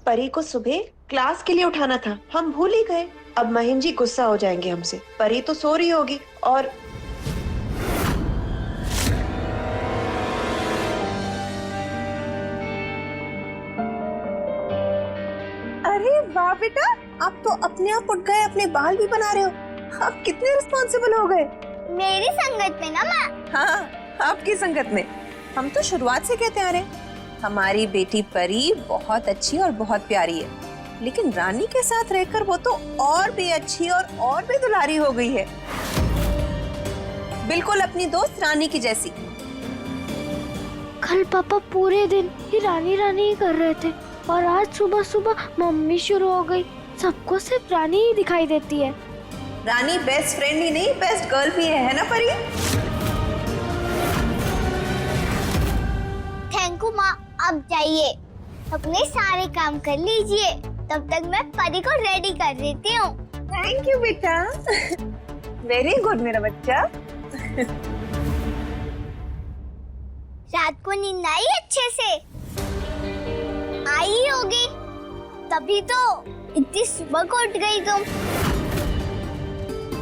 परी को सुबह क्लास के लिए उठाना था, हम भूल ही गए। अब महेंद्र जी गुस्सा हो जाएंगे हमसे। परी तो सो रही होगी और अरे वाह बेटा, आप तो अपने आप उठ गए, अपने बाल भी बना रहे हो। आप कितने रिस्पॉन्सिबल हो गए। मेरी संगत में ना माँ। हाँ, आपकी संगत में। हम तो शुरुआत से कहते आ रहे हैं हमारी बेटी परी बहुत अच्छी और बहुत प्यारी है, लेकिन रानी के साथ रहकर वो तो और भी अच्छी और भी दुलारी हो गई है, बिल्कुल अपनी दोस्त रानी की जैसी। कल पापा पूरे दिन ही रानी रानी ही कर रहे थे और आज सुबह सुबह मम्मी शुरू हो गई। सबको सिर्फ रानी ही दिखाई देती है। रानी बेस्ट फ्रेंड ही नहीं, बेस्ट गर्ल भी है ना परी? थैंक यू माँ, अब जाइए, अपने सारे काम कर लीजिए, तब तक मैं परी को रेडी कर देती हूँ। थैंक यू बेटा, वेरी गुड मेरा बच्चा। रात को नींद आई अच्छे से? आई होगी, तभी तो इतनी सुबह को उठ गई तुम।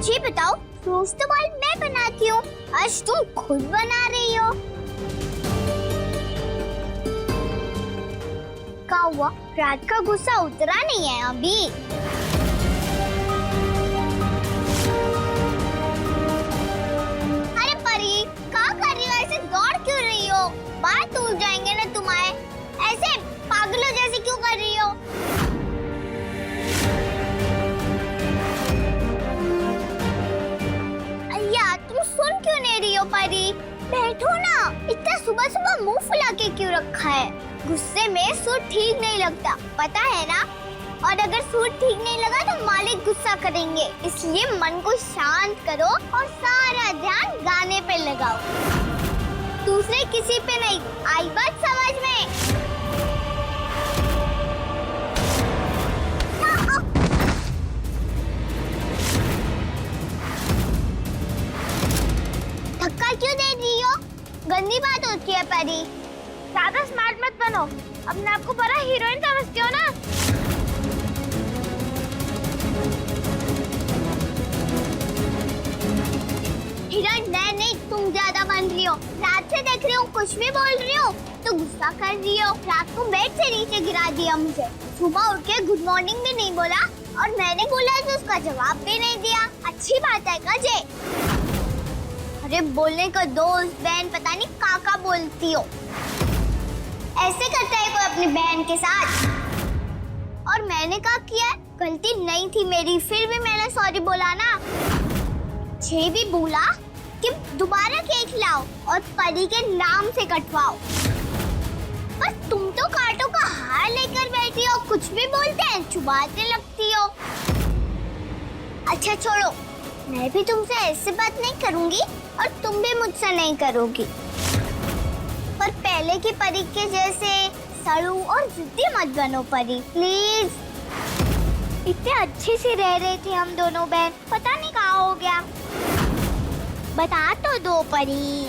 जी बताओ, रोज तो बाल मैं बनाती हूँ, आज तुम खुद बना रही हो। क्या हुआ, रात का गुस्सा उतरा नहीं है अभी? अरे परी, क्या कर रही हो? ऐसे दौड़ क्यों रही हो? बाल टूट जाएंगे ना तुम्हारे। ऐसे पागलों जैसे क्यों कर रही हो? अय्या, तुम सुन क्यों नहीं रही हो परी? बैठो ना, इतना सुबह सुबह मुंह फुला के क्यों रखा है? गुस्से में सूट ठीक नहीं लगता, पता है ना? और अगर सूट ठीक नहीं लगा तो मालिक गुस्सा करेंगे, इसलिए मन को शांत करो और सारा ध्यान गाने पे लगाओ, दूसरे किसी पे नहीं। आई बात समझ में? धक्का क्यों दे रही हो? गंदी बात होती है परी। ज्यादा स्मार्ट मत बनो, अपने आप को बड़ा हीरोइन समझती हो ना। हीरोइन नहीं, तुम ज्यादा बन रही हो। रात से देख रही हूँ, कुछ भी बोल रही हो तो गुस्सा कर रही हो। रात को बेड से नीचे गिरा दिया मुझे, सुबह उठ के गुड मॉर्निंग भी नहीं बोला, और मैंने बोला तो उसका जवाब भी नहीं दिया। अच्छी बात है क्या जे? अरे बोलने को दोस्त बहन पता नहीं काका बोलती हो। ऐसे करता है कोई अपनी बहन के साथ? और मैंने क्या किया? गलती नहीं थी मेरी, फिर भी मैंने सॉरी बोला ना। ये भी बोला कि दोबारा केक लाओ और परी के नाम से कटवाओ, पर तुम तो कांटों का हार लेकर बैठी हो, कुछ भी बोलते हैं चुबाने लगती हो। अच्छा छोड़ो, मैं भी तुमसे ऐसे बात नहीं करूंगी और तुम भी मुझसे नहीं करोगी, पर पहले की परी के जैसे सड़ू और जिद्दी मत बनो परी, प्लीज। इतने अच्छे से रह रहे थे हम दोनों बहन, पता नहीं कहाँ हो गया। बता तो दो परी।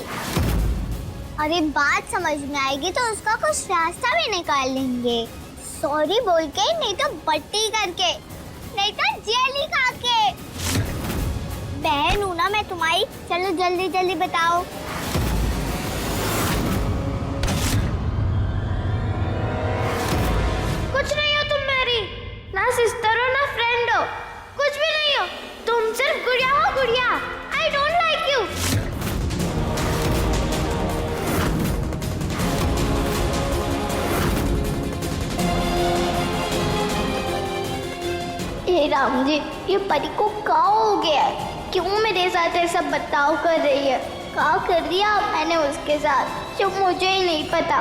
अरे बात समझ में आएगी तो उसका कुछ रास्ता भी निकाल लेंगे, सॉरी बोल के, नहीं तो बट्टी करके, नहीं तो जेली खा के। बहन हूँ ना मैं तुम्हारी, चलो जल्दी जल्दी बताओ। कुछ नहीं हो तुम मेरी, ना सिस्टर हो ना फ्रेंड हो, कुछ भी नहीं हो। तुम सिर्फ गुड़िया हो, गुड़िया। I don't like you. हे राम जी, ये परी को क्या हो गया है? क्यों मेरे साथ ऐसा बर्ताव कर रही है? क्या कर दिया मैंने उसके साथ जो मुझे ही नहीं पता?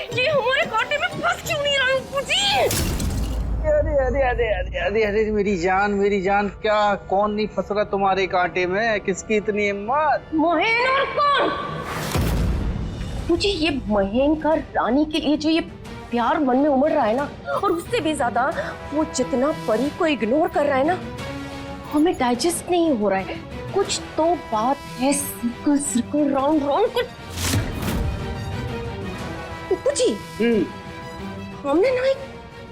ये हमारे कांटे में फंस क्यों नहीं रहा हूँ जी? अरे अरे अरे अरे अरे अरे मेरी जान, क्या कौन नहीं फंस रहा तुम्हारे कांटे में? किसकी इतनी हिम्मत? महेंद्र और कौन? मुझे ये महेंद्र रानी के लिए जो ये प्यार मन में उमड़ रहा है ना, और उससे भी ज्यादा वो जितना परी को इग्नोर कर रहा है ना, हमें डाइजेस्ट नहीं हो रहा है। कुछ तो बात है, सर्कल सर्कल राउंड राउंड कुछ। उप्पू जी, हमने ना एक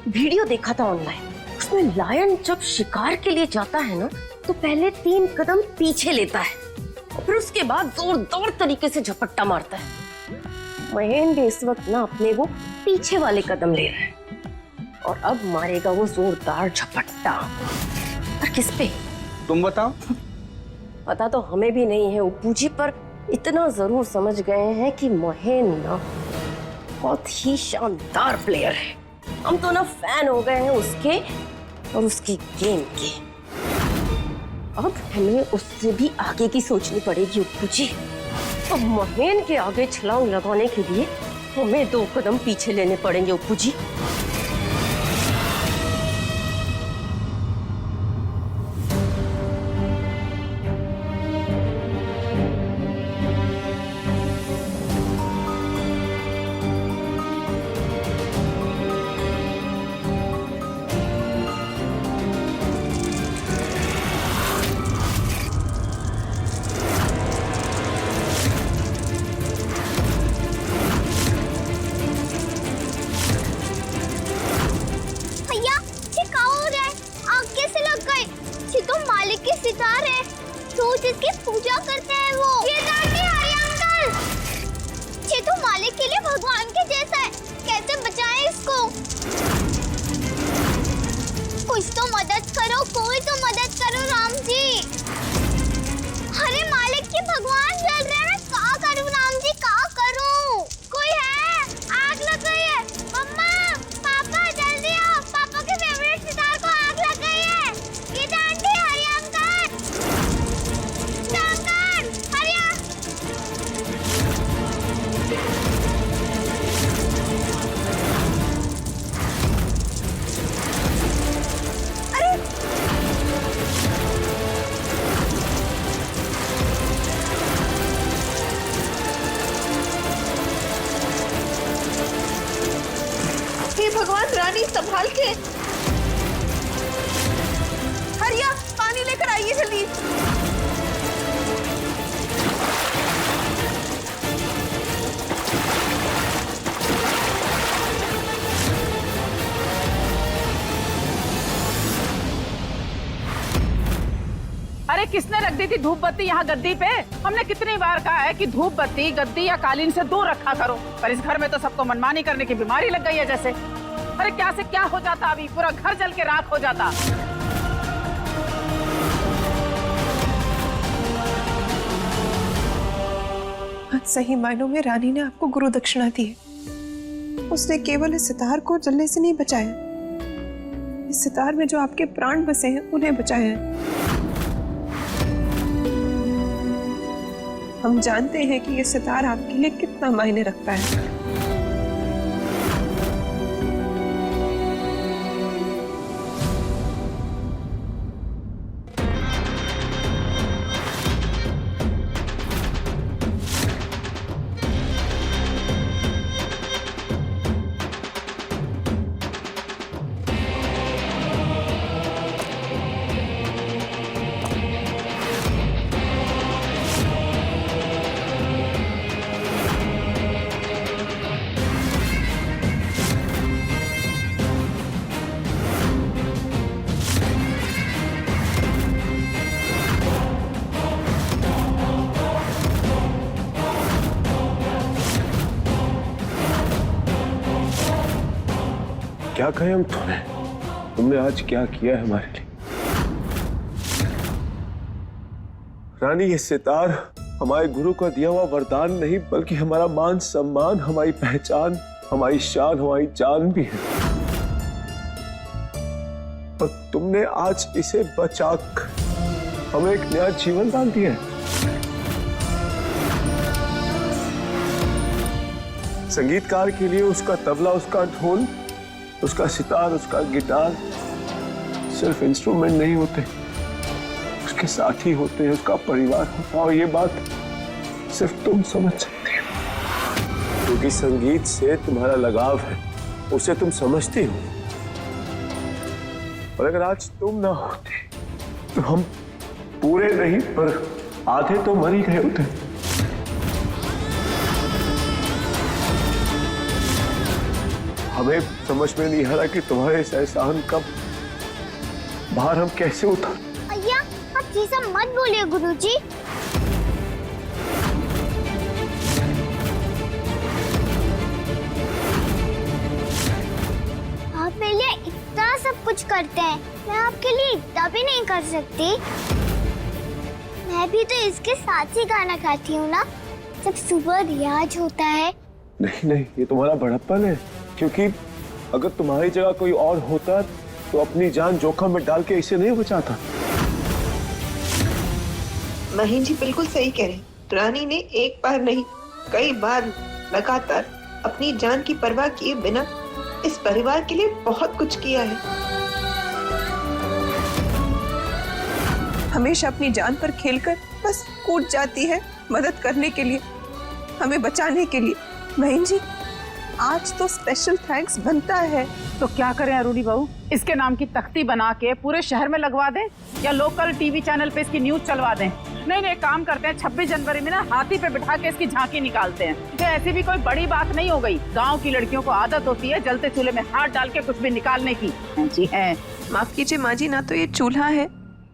वीडियो देखा था ऑनलाइन, उसमें लायन जब शिकार के लिए जाता है ना तो पहले 3 कदम पीछे लेता है और फिर उसके बाद जोरदार तरीके से झपट्टा मारता है। महेन भी इस वक्त ना अपने वो पीछे वाले कदम ले रहा है और अब मारेगा वो जोरदार झपट्टा। और किस पे? तुम बताओ। पता तो हमें भी नहीं है उप्पू जी, पर इतना जरूर समझ गए हैं कि महेन ना बहुत ही शानदार प्लेयर है। हम तो ना फैन हो गए हैं उसके और उसकी गेम के। अब हमें उससे भी आगे की सोचनी पड़ेगी उप्पू जी। अब महेन के आगे छलांग लगाने के लिए हमें 2 कदम पीछे लेने पड़ेंगे उप्पू जी। सितार है, रोज इसकी पूजा करते हैं वो। ये डांडी हरी अंकल, ये तो मालिक के लिए भगवान के जैसा है, कैसे बचाएं इसको? कुछ तो मदद करो, कोई तो मदद करो राम जी। अरे मालिक के भगवान जल रहे हैं, क्या करूं राम जी, क्या करूं? कोई है? आग लग गई है। मम्मा, पापा जल्दी आओ, पापा के फेवरेट सितार को आग लग गई है। ये डांडी हरी अंकल, डांकर हरिया। हे भगवान, रानी संभाल के। हरिया, पानी लेकर आइए जल्दी। अरे किसने रख दी थी धूप बत्ती यहाँ गद्दी पे? हमने कितनी बार कहा है कि धूप बत्ती गद्दी या कालीन से दूर रखा करो, पर इस घर में तो सबको मनमानी करने की बीमारी लग गई है जैसे। अरे क्या से क्या हो जाता, अभी पूरा घर जल के राख हो जाता। सही मायनों में रानी ने आपको गुरु दक्षिणा दी है। उसने केवल इस सितार को जलने से नहीं बचाया, इस सितार में जो आपके प्राण बसे हैं उन्हें बचाया है। हम जानते हैं कि ये सितार आपके लिए कितना मायने रखता है। क्या कहें हम तुम्हें, तुमने आज क्या किया है हमारे लिए। रानी, ये सितार हमारे गुरु का दिया हुआ वरदान नहीं बल्कि हमारा मान सम्मान, हमारी पहचान, हमारी शान, हमारी जान भी है। और तुमने आज इसे बचाकर हमें एक नया जीवन दान दिया है। संगीतकार के लिए उसका तबला, उसका ढोल, उसका सितार, उसका गिटार सिर्फ इंस्ट्रूमेंट नहीं होते, उसके साथी होते हैं, उसका परिवार होता है। और ये बात सिर्फ तुम समझ सकते हो, क्योंकि संगीत से तुम्हारा लगाव है, उसे तुम समझती हो। और अगर आज तुम ना होते हम पूरे नहीं पर आधे तो मर ही गए होते। हमें समझ में नहीं आ रहा कि तुम्हारे इस एहसान का भार हम कैसे उतार। भैया आप ये सब मत बोलिए गुरुजी। आप मेरे लिए इतना सब कुछ करते हैं, मैं आपके लिए इतना भी नहीं कर सकती। मैं भी तो इसके साथ ही गाना गाती हूँ ना, जब सुबह रियाज होता है। नहीं नहीं, ये तुम्हारा बड़प्पन है, क्योंकि अगर तुम्हारी जगह कोई और होता तो अपनी जान जोखिम में डाल के इसे नहीं बचाता। महीन जी बिल्कुल सही कह रहे हैं। रानी ने एक बार नहीं कई बार लगातार अपनी जान की परवाह किए बिना इस परिवार के लिए बहुत कुछ किया है। हमेशा अपनी जान पर खेलकर बस कूद जाती है मदद करने के लिए, हमें बचाने के लिए। बहन जी आज तो स्पेशल थैंक्स बनता है। तो क्या करें अरुणी बहू, इसके नाम की तख्ती बना के पूरे शहर में लगवा दें या लोकल टीवी चैनल पे इसकी न्यूज चलवा दें? नहीं नहीं, काम करते हैं 26 जनवरी में ना हाथी पे बिठा के इसकी झांकी निकालते हैं। ये ऐसी भी कोई बड़ी बात नहीं हो गई। गांव की लड़कियों को आदत होती है जलते चूल्हे में हाथ डाल के कुछ भी निकालने की। जी है। माफ कीजिए माँ जी, ना तो ये चूल्हा है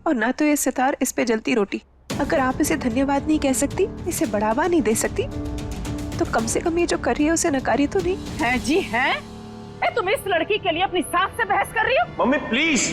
और ना तो ये सितार, इस पे जलती रोटी। अगर आप इसे धन्यवाद नहीं कह सकती, इसे बढ़ावा नहीं दे सकती, तो कम से कम ये जो कर रही है उसे नकारी तो नहीं। है जी है। तुम इस लड़की के लिए अपनी सास से बहस कर रही हो? Mummy please.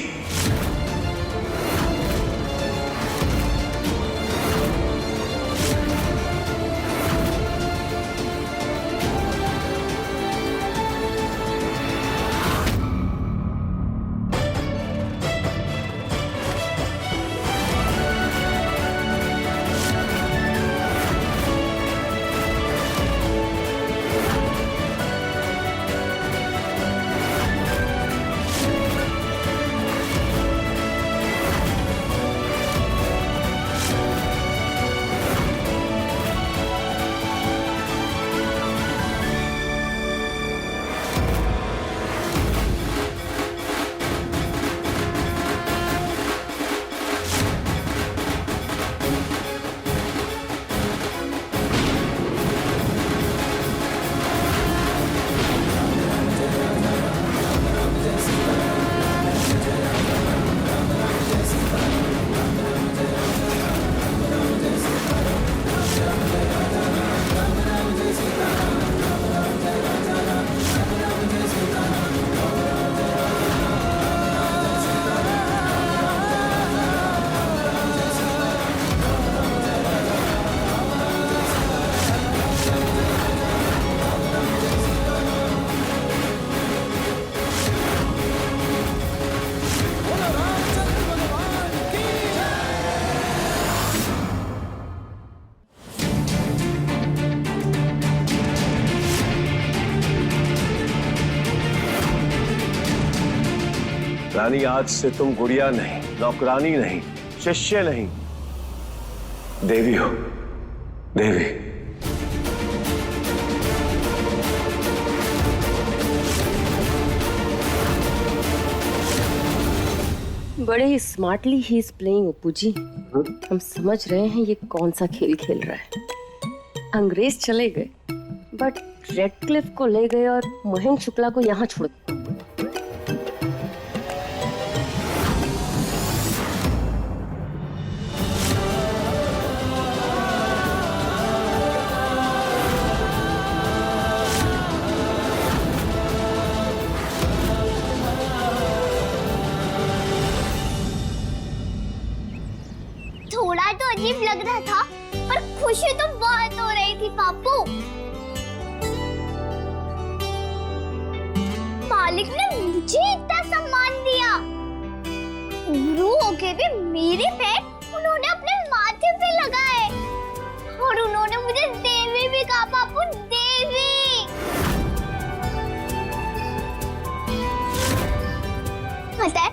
रानी, आज से तुम गुड़िया नहीं, नौकरानी नहीं, शिष्य नहीं, देवी हो। देवी। बड़े ही smartly he is playing Appu ji. हम समझ रहे हैं ये कौन सा खेल खेल रहा है। अंग्रेज चले गए बट रेडक्लिफ को ले गए और महेंद्र शुक्ला को यहाँ छोड़ दिया। थोड़ा तो अजीब लग रहा था, पर खुशी तो बहुत हो रही थी पापू। मालिक ने मुझे इतना सम्मान दिया। गुरु होके भी मेरे पैर उन्होंने अपने माथे पे लगाए और उन्होंने मुझे देवी भी कहा। पापू देवी। पता है,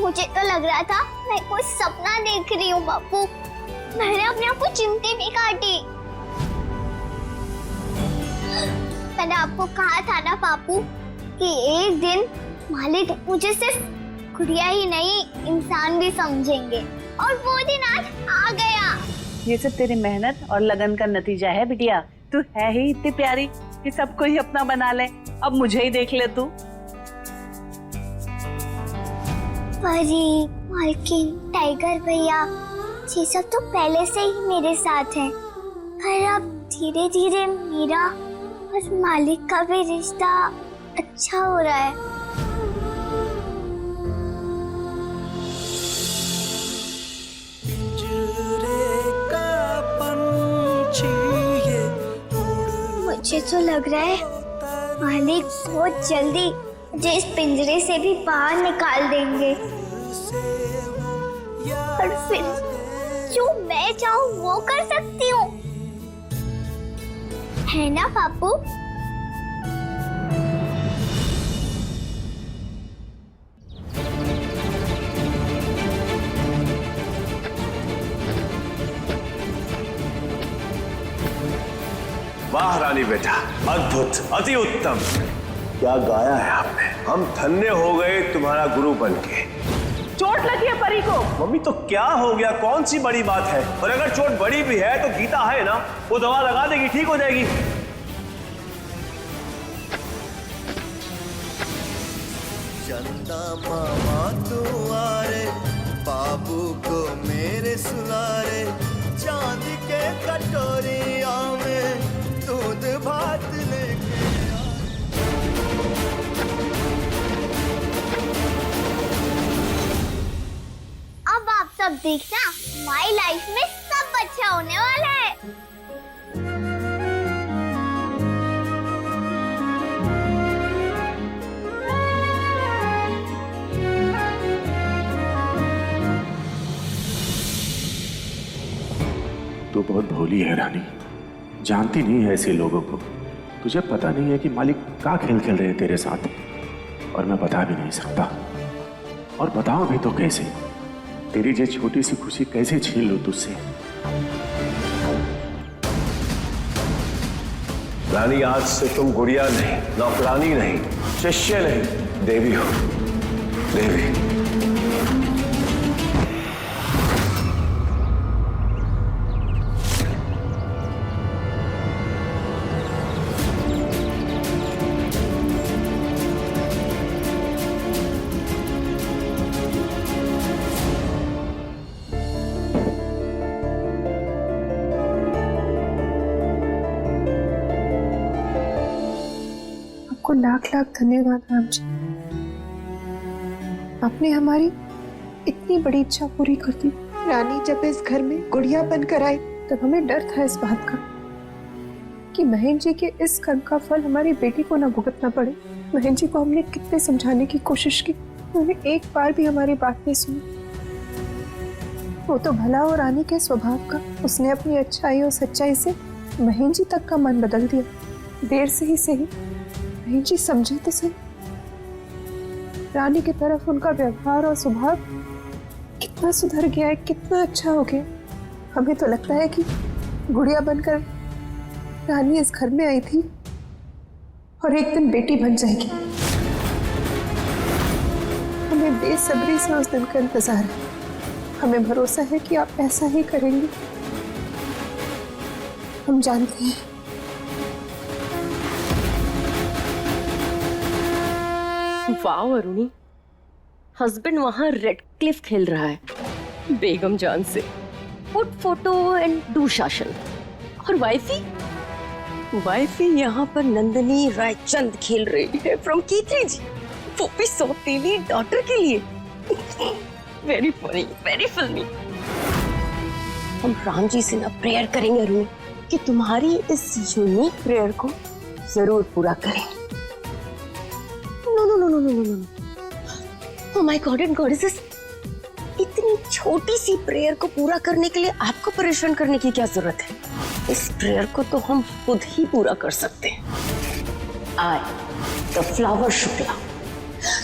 मुझे तो लग रहा था मैं कोई सपना देख रही हूँ बापू। मैंने अपने आप को चिमटी भी काटी। मैंने आपको कहा था ना पापू कि एक दिन मालिक मुझे सिर्फ गुड़िया ही नहीं इंसान भी समझेंगे। और वो दिन आज आ गया। ये सब तेरी मेहनत और लगन का नतीजा है बिटिया। तू है ही इतनी प्यारी कि सबको ही अपना बना ले। अब मुझे ही देख ले तू। परी, मालकिन, टाइगर भैया, ये सब तो पहले से ही मेरे साथ है, पर अब धीरे धीरे मेरा और मालिक का भी रिश्ता अच्छा हो रहा है। मुझे तो लग रहा है मालिक बहुत जल्दी मुझे इस पिंजरे से भी बाहर निकाल देंगे, और फिर जो मैं चाहूँ वो कर सकती हूँ, है ना पापू? वाह रानी बेटा, अद्भुत, अति उत्तम। क्या गाया है आपने। हम धन्य हो गए तुम्हारा गुरु बनके। चोट लगी है परी को। मम्मी तो क्या हो गया, कौन सी बड़ी बात है। और अगर चोट बड़ी भी है तो गीता है ना, वो दवा लगा देगी, ठीक हो जाएगी। चंदा मामा तू आरे, बाबू को मेरे सुनारे, चांद के कटोरिया में दूध भात लेके अब आप सब देखना, हमारी लाइफ में सब अच्छा होने वाला है। तू बहुत भोली है रानी, जानती नहीं है ऐसे लोगों को। तुझे पता नहीं है कि मालिक क्या खेल खेल रहे हैं तेरे साथ, और मैं बता भी नहीं सकता। और बताओ भी तो कैसे, तेरी ये छोटी सी खुशी कैसे छीन लूं तुझसे। रानी, आज से तुम गुड़िया नहीं, नौकरानी नहीं, शिष्य नहीं, देवी हो, देवी। आपको लाख लाख धन्यवाद राम जी। आपने हमारी इतनी बड़ी इच्छा पूरी कर दी। रानी जब इस घर में गुड़िया बनकर आई तब हमें डर था इस बात का कि महेंद्र जी के इस कर्म का फल हमारी बेटी को ना भुगतना पड़े। महेंद्र जी को हमने कितने समझाने की कोशिश की, उन्होंने एक बार भी हमारी बात नहीं सुनी। वो तो भला हो रानी के स्वभाव का, उसने अपनी अच्छाई और सच्चाई से महेंद्र जी तक का मन बदल दिया। देर से ही सही, महेंद्र जी समझे तो सही। रानी की तरफ उनका व्यवहार और स्वभाव कितना सुधर गया है, कितना अच्छा हो गया। हमें तो लगता है कि गुड़िया बनकर रानी इस घर में आई थी और एक दिन बेटी बन जाएगी। हमें बेसब्री से उस दिन का इंतजार है। हमें भरोसा है कि आप ऐसा ही करेंगे। हम जानते हैं। वाह अरुणी, हस्बैंड वहां रेड क्लिफ खेल रहा है बेगम जान से, पुट फोटो एंड डू शासन। और वाइफी यहाँ पर नंदिनी रायचंद खेल रही है फ्रॉम कीत्री जी, वो भी सौतेली डॉटर के लिए। वेरी फनी, वेरी फिल्मी। हम राम जी से ना प्रेयर करेंगे अरुणी कि तुम्हारी इस यूनिक प्रेयर को जरूर पूरा करें। No no no no no no no, oh my god and goddesses, इतनी छोटी सी प्रेयर को पूरा करने के लिए आपको परेशान करने की क्या जरूरत है। इस प्रेयर को तो हम खुद ही पूरा कर सकते हैं। I the flower Shukla,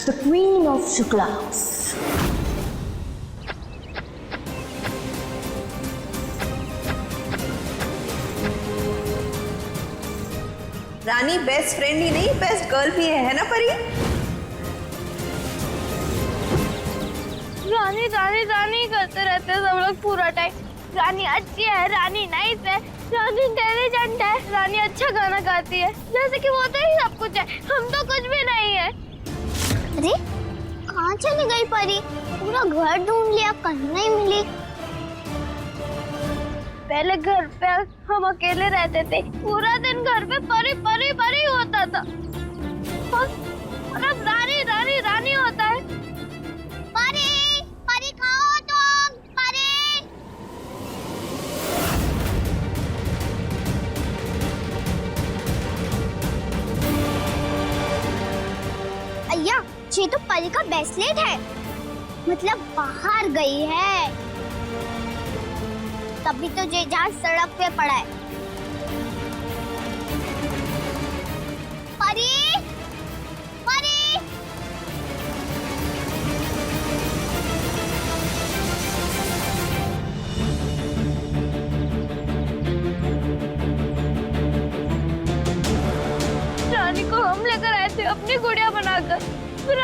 the queen of Shukla house. Rani best friend ही नहीं, बेस्ट गर्ल भी है ना परी? रानी रानी रानी करते रहते हैं सब लोग पूरा टाइम। रानी अच्छी है, रानी नाइस है, रानी इंटेलिजेंट है, रानी अच्छा गाना गाती है, जैसे कि वो तो ही सब कुछ है, हम तो कुछ भी नहीं है। अरे कहाँ चली गई परी? पूरा घर ढूंढ लिया, कहीं नहीं मिली। पहले घर पे हम अकेले रहते थे, पूरा दिन घर पे परी परी परी होता था, और अब रानी रानी रानी होता है। परी परी कहाँ हो तुम? परी अय्या, ये तो परी का ब्रेसलेट है, मतलब बाहर गई है, तभी तो ये जहाज सड़क पे पड़ा है। परी परी रानी को हम लेकर आए थे अपनी गुड़िया बनाकर, फिर